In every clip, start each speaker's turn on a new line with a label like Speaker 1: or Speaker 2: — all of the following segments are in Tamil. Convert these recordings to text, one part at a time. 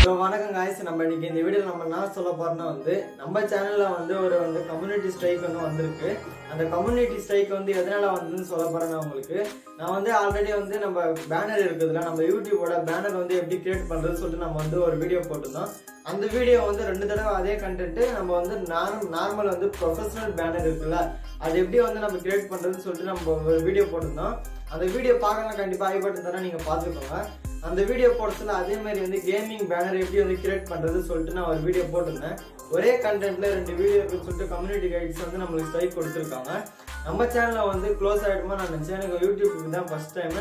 Speaker 1: So, வணக்கம் guys, நம்ம இன்னைக்கு இந்த வீடியோல நம்ம என்ன சொல்ல போறோம்னா நம்ம சேனல்ல ஒரு கம்யூனிட்டி ஸ்ட்ரைக் வந்திருக்கு. அந்த கம்யூனிட்டி ஸ்ட்ரைக் எதனால வந்ததுன்னு சொல்ல போறேன் உங்களுக்கு. நான் ஆல்ரெடி நம்ம பேனர் இருக்குதுல நம்ம யூடியூபோட பேனர் எப்படி கிரியேட் பண்றதுன்னு சொல்லிட்டு நம்ம ஒரு வீடியோ போட்டுருந்தோம். அந்த வீடியோ ரெண்டு தடவை அதே கண்டென்ட் நம்ம நார்மல் ப்ரொஃபஷனல் பேனர் இருக்குல்ல அது எப்படி நம்ம கிரியேட் பண்றதுன்னு சொல்லிட்டு நம்ம ஒரு வீடியோ போட்டுருந்தோம். அந்த வீடியோ பார்க்கலாம் கண்டிப்பா ஐ பட்டன் தரேன் நீங்க பாத்துக்கோங்க. அந்த வீடியோ போடுறதுல அதே மாதிரி கேமிங் பேனர் எப்படி கிரியேட் பண்றது சொல்லிட்டு நான் ஒரு வீடியோ போட்டிருந்தேன். ஒரே கண்டென்ட்ல ரெண்டு வீடியோக்கு சொல்லிட்டு கம்யூனிட்டி கைட்ஸ் நம்மளுக்கு ஸ்ட்ரைக் கொடுத்துருக்காங்க. நம்ம சேனல்ல க்ளோஸ் ஆயிடுமா நான் நினைச்சேன். எனக்கு யூடியூபுக்கு தான் ஃபர்ஸ்ட் டைம்.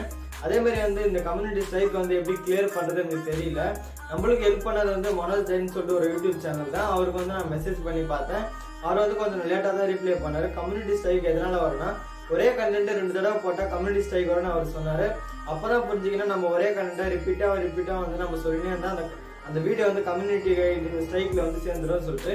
Speaker 1: அதே மாதிரி இந்த கம்யூனிட்டி ஸ்ட்ரைக் எப்படி கிளியர் பண்றது எனக்கு தெரியல. நம்மளுக்கு ஹெல்ப் பண்ணது மனோஜ் ஜெயின் சொல்லிட்டு ஒரு யூடியூப் சேனல் தான். அவருக்கு நான் மெசேஜ் பண்ணி பார்த்தேன். அவர் கொஞ்சம் லேட்டா தான் ரிப்ளை பண்ணாரு. கம்யூனிட்டி ஸ்ட்ரைக் எதனால வரும்னா ஒரே கண்டென்ட் ரெண்டு தடவை போட்டா கம்யூனிட்டி ஸ்ட்ரைக் வரும்னு அவர் சொன்னாரு. அப்பதான் புரிஞ்சுக்கணும் நம்ம ஒரே கண்டென்ட்டா ரிப்பீட்டா நம்ம சொல்லினேன்னா அந்த வீடியோ கம்யூனிட்டி ஸ்ட்ரைக்ல சேர்ந்துடும் சொல்லிட்டு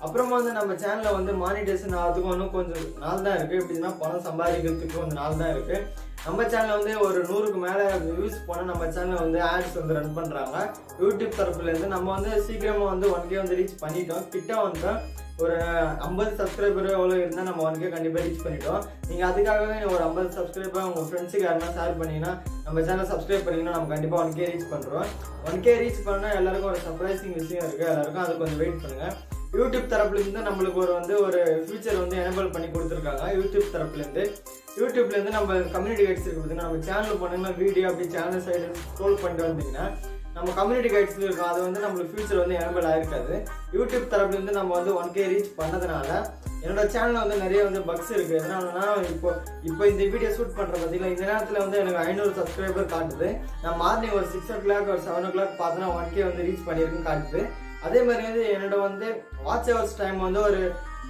Speaker 1: அப்புறமா நம்ம சேனல்ல மானிடைசேஷன் ஆகிறதுக்கு இன்னும் கொஞ்சம் நாள் தான் இருக்கு. எப்படின்னா பணம் சம்பாதிக்கிறதுக்கு கொஞ்சம் நாள் தான் இருக்கு. நம்ம சேனல்ல ஒரு 100க்கு மேல வியூஸ் போனா நம்ம சேனல்ல ஆட்ஸ் ரன் பண்றாங்க யூடியூப் தரப்புல இருந்து. நம்ம சீக்கிரமா 1K ரீச் பண்ணிட்டோம். கிட்ட வந்துட்டோம். ஒரு 50 சப்ஸ்கிரைபர் எவ்வளவு இருந்தா நம்ம 1K கண்டிப்பா ரீச் பண்ணிட்டோம். நீங்க அதுக்காகவே ஒரு 50 சப்ஸ்கிரைபர் உங்க ஃப்ரெண்ட்ஸுக்கு யாருன்னா ஷேர் பண்ணீங்கன்னா நம்ம சேனல் சப்ஸ்கிரைப் பண்ணீங்கன்னா நம்ம கண்டிப்பா 1K ரீச் பண்றோம். 1K ரீச் பண்ணா எல்லாருக்கும் ஒரு சர்ப்ரைசிங் விஷயம் இருக்கு. எல்லாருக்கும் அது கொஞ்சம் வெயிட் பண்ணுங்க. யூடியூப் தரப்புல இருந்து நம்மளுக்கு ஒரு ஃபியூச்சர் எனேபிள் பண்ணி கொடுத்துருக்காங்க. யூடியூப் தரப்புல இருந்து நம்ம கம்யூனிட்டி கைட்ஸ் இருக்கு. நம்ம சேனல் பண்ணீங்கன்னா வீடியோ அப்படி சேனல் சைடு ஸ்க்ரோல் பண்ணிட்டு வந்தீங்கன்னா நம்ம கம்யூனிட்டி கைட்ஸ் இருக்கும். அது நம்மளுக்கு ஃபியூச்சர் எனேபிள் ஆயிருக்காது. யூடியூப் தரப்புல இருந்து நம்ம 1K ரீச் பண்ணதுனால என்னோட சேனல்ல நிறைய பக்ஸ் இருக்கு. எதனாலன்னா இப்போ இந்த வீடியோ ஷூட் பண்ற பாத்தீங்களா இந்த நேரத்துல எனக்கு 500 சப்ஸ்கிரைபர் காட்டுது. நான் மார்னிங் ஒரு 6 o'clock ஒரு 7 o'clock பார்த்தனா 1K ரீச் பண்ணிருக்குன்னு காட்டுது. அதே மாதிரி என்னோட வாட்ச் ஹவர்ஸ் டைம் ஒரு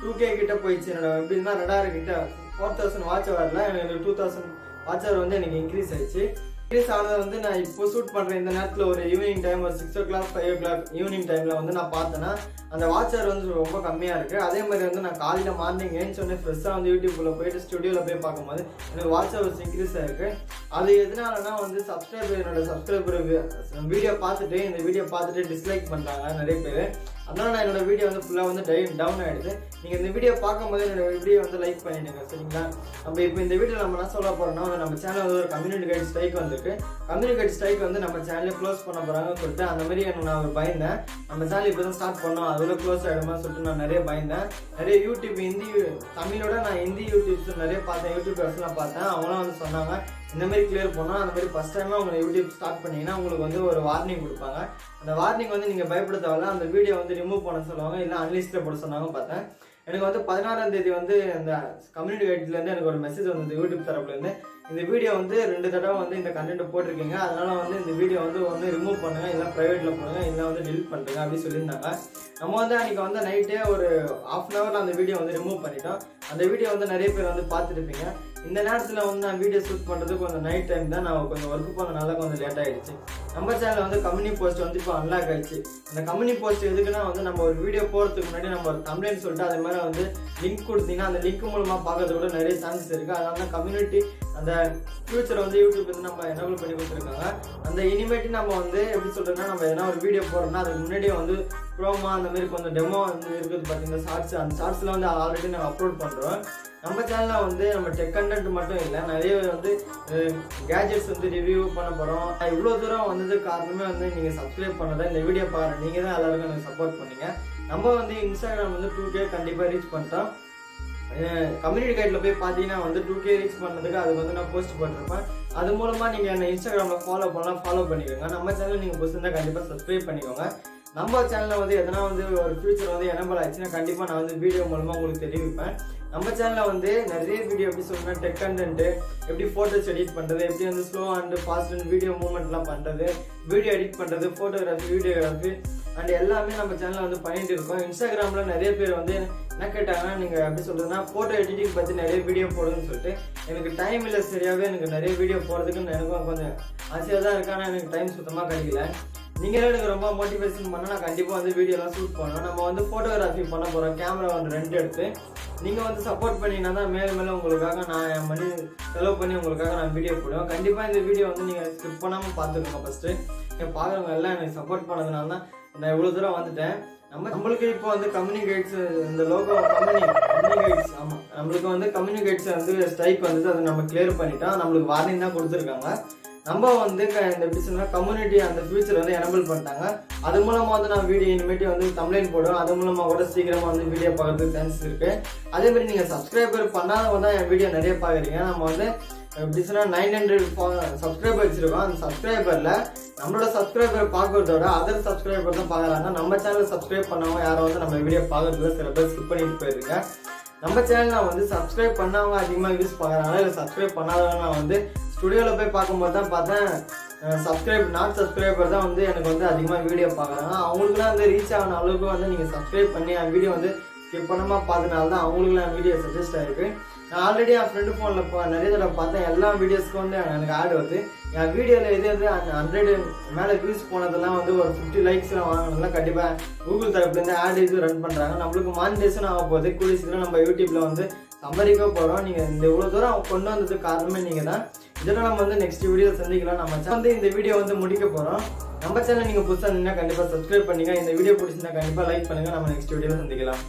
Speaker 1: 2K கிட்ட போயிடுச்சு. என்னோட எப்படின்னா 2000 கிட்ட 4000 வாட்ச் ஹவர்ல எனக்கு 2000 வாட்ச் ஹவர் எனக்கு இன்க்ரீஸ் ஆயிடுச்சு. இன்க்ரீஸ் ஆனது நான் இப்போ ஷூட் பண்றேன் இந்த நேரத்துல ஒரு ஈவினிங் டைம் ஒரு 6 o'clock 5 o'clock ஈவினிங் டைம்ல நான் பார்த்தேன்னா அந்த வாட்ச் ஹவர் ரொம்ப கம்மியா இருக்கு. அதே மாதிரி நான் காலையில மார்னிங் ஏஞ்சோடனே ஃப்ரெஷ்ஷா யூடியூப்ல போயிட்டு ஸ்டுடியோல போய் பார்க்கும்போது எனக்கு வாட்ச் ஹவர்ஸ் இன்க்ரீஸ் ஆயிருக்கு. அது எதனாலன்னா சப்ஸ்கிரைபர் என்னோட சப்ஸ்கிரைபர் வீடியோ பார்த்துட்டு இந்த வீடியோ பார்த்துட்டு டிஸ்லைக் பண்றாங்க நிறைய பேர். அதனால நான் என்னோட வீடியோ ஃபுல்லா டவுன் ஆயிடுது. நீங்க இந்த வீடியோ பார்க்கும்போது என்னோட வீடியோ லைக் பண்ணிடுங்க சரிங்களா. நம்ம இப்போ இந்த வீடியோ நம்ம என்ன சொல்ல போறோம்னா நம்ம சேனல் ஒரு கம்யூனிட்டி கைட் ஸ்ட்ரைக் வந்திருக்கு. கம்யூனிட்டி கைட் ஸ்ட்ரைக் நம்ம சேனலை க்ளோஸ் பண்ண போறாங்கன்னு சொல்லிட்டு அந்த மாதிரி நான் ஒரு பயந்தேன். நம்ம சேனல் இப்பதான் ஸ்டார்ட் பண்ணோம் அதுல க்ளோஸ் ஆயிடுமா சொல்லிட்டு நான் நிறைய பயந்தேன். நிறைய யூடியூப் தமிழோட நான் ஹிந்தி யூடியூப்ஸ் நிறைய பார்த்தேன். யூடியூபர்ஸ் எல்லாம் பார்த்தேன். அவங்களாம் சொன்னாங்க இந்த மாதிரி கிளியர் பண்ணோம். அந்த மாதிரி ஃபர்ஸ்ட் டைமா உங்க யூடியூப் ஸ்டார்ட் பண்ணீங்கன்னா உங்களுக்கு ஒரு வார்னிங் கொடுப்பாங்க. அந்த வார்னிங் நீங்க பயப்பட தேவையில்ல. அந்த வீடியோ ரிமூவ் பண்ண சொல்லுவாங்க இல்ல அன்லிஸ்ட்ல போட சொன்னாங்க பார்த்தேன். எனக்கு 16ஆம் தேதி அந்த கம்யூனிட்டி கைட்ல இருந்து எனக்கு ஒரு மெசேஜ் வந்தது யூடியூப் தரப்புல இருந்து. இந்த வீடியோ 2 தடவை இந்த கண்டென்ட் போட்டிருக்கீங்க. அதனால இந்த வீடியோ ஒன்று ரிமூவ் பண்ணுங்க இல்ல பிரைவேட்ல போடுங்க இல்ல டெலிட் பண்ணுங்க அப்படின்னு சொல்லியிருந்தாங்க. நம்ம அன்னைக்கு நைட்டே ஒரு 1/2 hour அந்த வீடியோ ரிமூவ் பண்ணிட்டோம். அந்த வீடியோ நிறைய பேர் பார்த்துருப்பீங்க. இந்த நேரத்துல நான் வீடியோ ஷூட் பண்றது கொஞ்சம் நைட் டைம் தான். நான் கொஞ்சம் ஒர்க் பண்ணனால கொஞ்சம் லேட் ஆயிடுச்சு. நம்ம சேனல்ல கம்யூனிட்டி போஸ்ட் இப்போ அன்லாக் ஆயிடுச்சு. அந்த கம்யூனிட்டி போஸ்ட் எதுக்குன்னா நம்ம ஒரு வீடியோ போறதுக்கு முன்னாடி நம்ம ஒரு கம்ப்ளைண்ட் சொல்லிட்டு அது மாதிரி லிங்க் கொடுத்தீங்கன்னா அந்த லிங்க் மூலமா பார்க்கறது கூட நிறைய சான்சஸ் இருக்கு. அதனால கம்யூனிட்டி அந்த ஃபியூச்சர் யூடியூப் நம்ம எனேபிள் பண்ணி கொடுத்துருக்காங்க. அந்த இனிமேட்டு நம்ம எப்படி சொல்றோம்னா நம்ம எதனா ஒரு வீடியோ போறோம்னா அதுக்கு முன்னாடியே ப்ரோமா அந்த மாதிரி கொஞ்சம் டெமோ இருக்குது பாத்தீங்கன்னா ஷார்ட்ஸ். அந்த ஷார்ட்ஸ்ல ஆல்ரெடி நாங்கள் அப்லோட் பண்றோம். நம்ம சேனல்ல நம்ம டெக் கண்டென்ட் மட்டும் இல்லை நிறைய கேஜெட்ஸ் ரிவ்யூ பண்ண போறோம். இவ்வளவு தூரம் வந்தது காரணமே நீங்க சப்ஸ்கிரைப் பண்ணதை இந்த வீடியோ பாருங்க. நீங்க தான் எல்லாருக்கும் எனக்கு சப்போர்ட் பண்ணீங்க. நம்ம இன்ஸ்டாகிராம் 2K கண்டிப்பா ரீச் பண்ணிட்டோம். கம்யூனிட்டி கைட்ல போய் பாத்தீங்கன்னா 2K ரீச் பண்ணதுக்கு அதுக்கு நான் போஸ்ட் பண்ணிருப்பேன். அது மூலமா நீங்க என்ன இன்ஸ்டாகிராம்ல ஃபாலோ பண்ணலாம் ஃபாலோ பண்ணிக்கோங்க. நம்ம சேனல் நீங்க புதுசா கண்டிப்பா சப்ஸ்கிரைப் பண்ணிக்கோங்க. நம்ம சேனல்ல எதனா ஒரு ஃபியூச்சர் எனேபிள் ஆயிடுச்சுன்னா கண்டிப்பா நான் வீடியோ மூலமா உங்களுக்கு தெரிவிப்பேன். நம்ம சேனல்ல நிறைய வீடியோ எப்படி சொல்றேன்னா டெக் கண்டென்ட் எப்படி போட்டோஸ் எடிட் பண்றது எப்படி slow and fast and video மூவ்மெண்ட்லாம் பண்றது வீடியோ எடிட் பண்றது போட்டோகிராஃபி வீடியோகிராஃபி அண்ட் எல்லாமே நம்ம சேனல்ல பண்ணிட்டு இருக்கோம். இன்ஸ்டாகிராம்ல நிறைய பேர் என்ன கேட்டாங்கன்னா நீங்க எப்படி சொல்றதுன்னா போட்டோ எடிட்டிங் பத்தி நிறைய வீடியோ போடுன்னு சொல்லிட்டு எனக்கு டைம் இல்லை சரியாவே எனக்கு நிறைய வீடியோ போடுறதுக்கு எனக்கும் கொஞ்சம் ஆசையா தான் இருக்கு. ஆனால் எனக்கு டைம் சுத்தமா கிடைக்கல. நீங்களே எனக்கு ரொம்ப மோட்டிவேஷன் பண்ணா நான் கண்டிப்பா வீடியோலாம் ஷூட் பண்ணுவோம். நம்ம போட்டோகிராஃபி பண்ண போறோம். கேமரா ரெண்ட் எடுத்து நீங்க சப்போர்ட் பண்ணீங்கன்னா தான் மேல மேல உங்களுக்காக நான் என் மணி செலவு பண்ணி உங்களுக்காக நான் வீடியோ போடுவேன். கண்டிப்பா இந்த வீடியோ நீங்க ஸ்கிப் பண்ணாம பாத்துக்கோங்க. ஃபர்ஸ்ட் பாக்குறவங்க எல்லாம் எனக்கு சப்போர்ட் பண்ணதுனால தான் நான் இவ்வளவு தூரம் வந்துட்டேன். நம்மளுக்கு இப்போ வந்து கம்யூனிகேட்ஸ் இந்த லோகோ கம்யூனிகேட்ஸ் ஆமா நம்மளுக்கு வந்து கம்யூனிகேட்ஸ் வந்து ஸ்ட்ரைக் வந்து அதை நம்ம கிளியர் பண்ணிட்டோம். நம்மளுக்கு வார்னிங் தான் கொடுத்துருக்காங்க. நம்ம வந்து இந்த எப்படி சொன்னா கம்யூனிட்டி அந்த ஃபியூச்சர் வந்து எனபிள் பண்ணிட்டாங்க. அது மூலமா வந்து நான் வீடியோ இனிமேட்டு வந்து கம்ப்ளைண்ட் போடுவேன். அது மூலமா கூட சீக்கிரமா வந்து வீடியோ பார்க்கறதுக்கு சான்ஸ் இருக்கு. அதே மாதிரி நீங்க சப்ஸ்கிரைபர் பண்ணாதவங்க தான் என் வீடியோ நிறைய பாக்குறீங்க. நம்ம வந்து எப்படி சொன்னா 900 சப்ஸ்கிரைபர் வச்சிருக்கோம். அந்த சப்ஸ்கிரைபர்ல நம்மளோட சப்ஸ்கிரைபர் பார்க்கறதோட அதர் சப்ஸ்கிரைபர் தான் பாக்குறாங்க. நம்ம சேனல் சப்ஸ்கிரைப் பண்ணவங்க யாரும் வந்து நம்ம வீடியோ பார்க்கறதுல சில பேர் ஸ்கிப் பண்ணிட்டு போயிருங்க. நம்ம சேனல்ல வந்து சப்ஸ்கிரைப் பண்ணவங்க அதிகமா வியூஸ் பாக்குறாங்க. இல்ல சப்ஸ்கிரைப் பண்ணாதவங்க நான் வந்து ஸ்டுடியோல போய் பார்க்கும்போது தான் பார்த்தேன் சப்ஸ்கிரைபர் தான் வந்து எனக்கு வந்து அதிகமாக வீடியோ பார்க்குறாங்க. அவங்களுக்குலாம் வந்து ரீச் ஆகின அளவுக்கு வந்து நீங்கள் சப்ஸ்கிரைப் பண்ணி என் வீடியோ வந்து ஸ்கிப் பண்ணாமல் பார்த்தனால தான் அவங்களுக்குலாம் வீடியோ சஜஸ்ட் ஆகிருக்கு. நான் ஆல்ரெடி என் ஃப்ரெண்டு ஃபோனில் நிறைய தடவை பார்த்தேன். எல்லா வீடியோஸ்க்கும் வந்து எனக்கு ஆட் வருது. என் வீடியோவில் எது 100 மேலே வியூஸ் போனதெல்லாம் வந்து ஒரு 50 லைக்ஸ்லாம் வாங்கினா கண்டிப்பாக கூகுள் தரப்புலேருந்து ஆட் இது ரன் பண்ணுறாங்க. நம்மளுக்கு மானிட்டேஷன் ஆக போகுது. கூடிய சீக்கிரம் நம்ம யூடியூப்ல வந்து சம்பாதிக்க போகிறோம். நீங்கள் இந்த இவ்வளோ தூரம் கொண்டு வந்ததுக்கு காரணமே நீங்கள் தான். இதெல்லாம் நம்ம வந்து நெக்ஸ்ட் வீடியோ சந்திக்கலாம். நம்ம வந்து இந்த வீடியோ வந்து முடிக்க போகிறோம். நம்ம சேனல் நீங்கள் புதுசாக இருந்தீங்கன்னா கண்டிப்பாக சப்ஸ்கிரைப் பண்ணுங்க. இந்த வீடியோ பிடிச்சிருந்தா கண்டிப்பாக லைக் பண்ணுங்கள். நம்ம நெக்ஸ்ட் வீடியோ சந்திக்கலாம்.